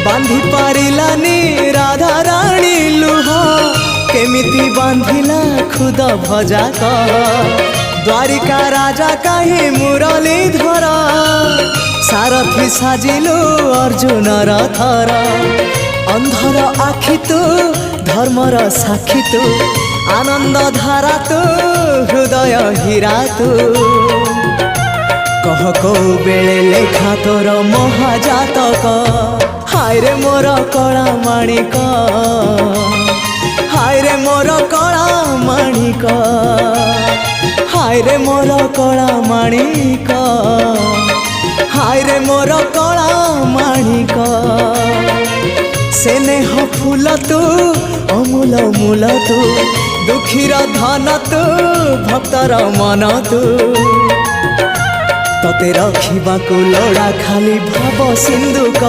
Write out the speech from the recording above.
बांधी पारिलानी राधा रानी लुह केमिति बांधिला खुद भजा कह द्वारिका राजा कहीं मुरलीधर सारथी साजिलु अर्जुन रथर अंधर आखि तू धर्मर साक्षी तू आनंद धारा तू हृदय हीरा तू कह को बेले लेखा तोर महाजातक हाय रे मोर कला माणिक हाय रे मोर कला माणिक हाय रे मोर कला माणिक हाय रे मोर कला माणिक स्नेह फूल तू अमूल मूल तू दुखीर धन तू भक्तर मन तू तते रखिबाकू लोड़ा खाली भाव सिंधुक